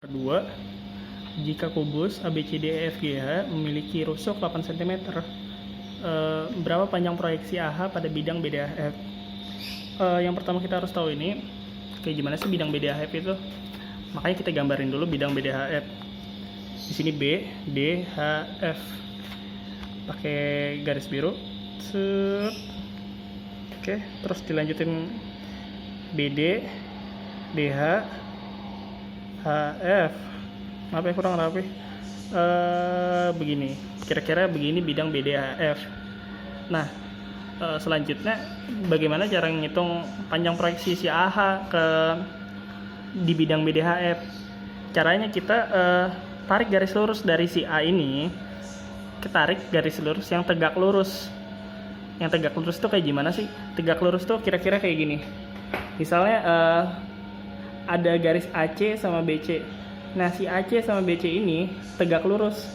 Kedua, jika kubus ABCDEFGH memiliki rusuk 8 cm, berapa panjang proyeksi AH pada bidang BDHF? Yang pertama kita harus tahu ini, kayak gimana sih bidang BDHF itu? Makanya kita gambarin dulu bidang BDHF. Di sini B, D, H, F. Pakai garis biru. Set. Oke, terus dilanjutin BD, DH, HF. Maaf ya kurang rapi. Begini, kira-kira begini bidang BDHF. Nah, selanjutnya bagaimana cara ngitung panjang proyeksi si AH di bidang BDHF? Caranya kita tarik garis lurus dari si A ini, ketarik garis lurus yang tegak lurus. Yang tegak lurus itu kayak gimana sih? Tegak lurus tuh kira-kira kayak gini. Misalnya ada garis AC sama BC. Nah, si AC sama BC ini tegak lurus,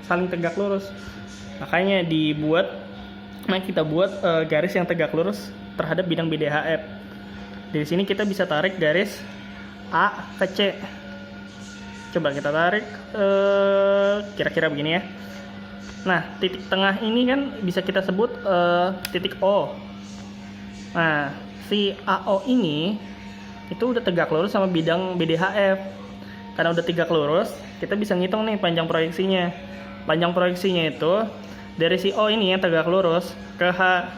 saling tegak lurus. Makanya kita buat garis yang tegak lurus terhadap bidang BDHF. Di sini kita bisa tarik garis A ke C. Coba kita tarik kira-kira begini ya. Nah, titik tengah ini kan bisa kita sebut titik O. Nah, si AO ini itu udah tegak lurus sama bidang BDHF. Karena udah tegak lurus, kita bisa ngitung nih panjang proyeksinya. Panjang proyeksinya itu dari si O ini yang tegak lurus ke H.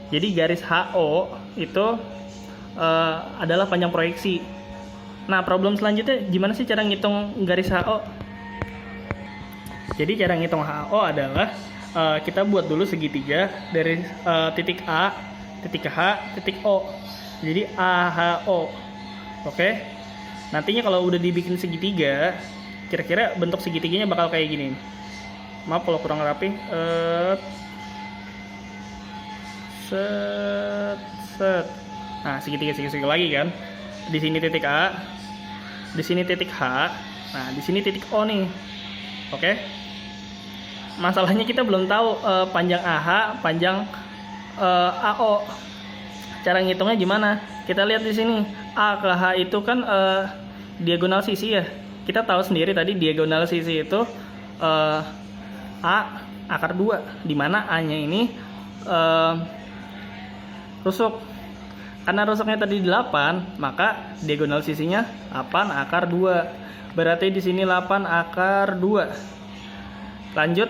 Jadi garis HO itu adalah panjang proyeksi. Nah, problem selanjutnya gimana sih cara ngitung garis HO? Jadi cara ngitung HO adalah kita buat dulu segitiga dari titik A, titik H, titik O. Jadi AHO. Oke. Nantinya kalau udah dibikin segitiga, kira-kira bentuk segitiganya bakal kayak gini. Maaf kalau kurang rapi. Set. Nah, segitiga lagi kan. Di sini titik A, di sini titik H. Nah, di sini titik O nih. Oke. Masalahnya kita belum tahu panjang AH, panjang AO. Cara ngitungnya gimana? Kita lihat di sini, A ke H itu kan diagonal sisi ya. Kita tahu sendiri tadi diagonal sisi itu A akar 2, di mana A-nya ini rusuk. Karena rusuknya tadi 8, maka diagonal sisinya 8 akar 2. Berarti di sini 8 akar 2. Lanjut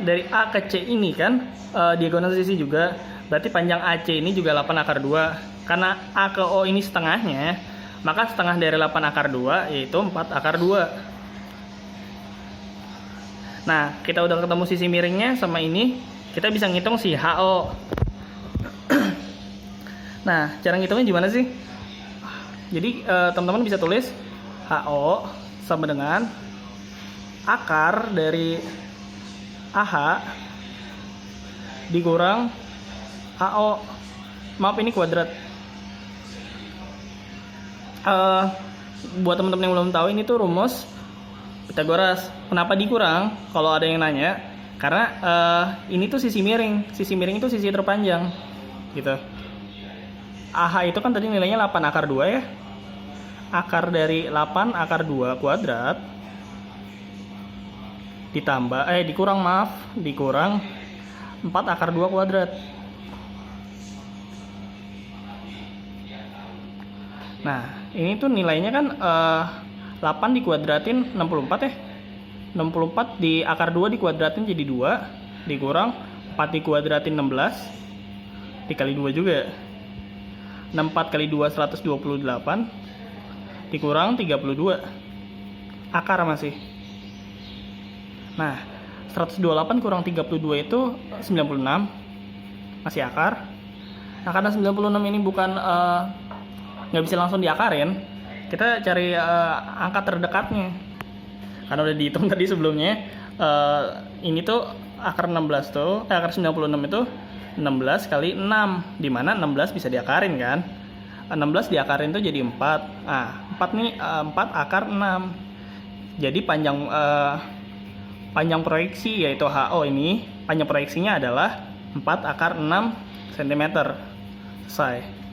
dari A ke C ini kan diagonal sisi juga. Berarti panjang AC ini juga 8 akar 2. Karena A ke O ini setengahnya, maka setengah dari 8 akar 2 yaitu 4 akar 2. Nah, kita udah ketemu sisi miringnya sama ini, kita bisa ngitung si HO. Nah, cara ngitungnya gimana sih? Jadi teman-teman bisa tulis HO sama dengan akar dari AH dikurang AO. Maaf, ini kuadrat. Buat teman-teman yang belum tahu, ini tuh rumus Pitagoras. Kenapa dikurang? Kalau ada yang nanya, karena ini tuh sisi miring. Sisi miring itu sisi terpanjang, gitu. AH itu kan tadi nilainya 8 akar 2 ya. Akar dari 8 akar 2 kuadrat dikurang 4 akar 2 kuadrat. Nah, ini tuh nilainya kan 8 dikuadratin 64 ya. 64 di akar 2 dikuadratin jadi 2, dikurang 4 dikuadratin 16, dikali 2 juga. 64 kali 2 128, dikurang 32. Akar masih. Nah, 128 kurang 32 itu 96, masih akar. Nah, karena 96 ini bukan nggak bisa langsung diakarin, kita cari angka terdekatnya. Karena udah dihitung tadi sebelumnya, ini tuh akar 16 tuh, akar 96 itu 16 kali 6, dimana 16 bisa diakarin kan. 16 diakarin tuh jadi 4. Nah, 4 nih 4 akar 6. Jadi panjang proyeksi yaitu HO ini, panjang proyeksinya adalah 4 akar 6 cm. Selesai.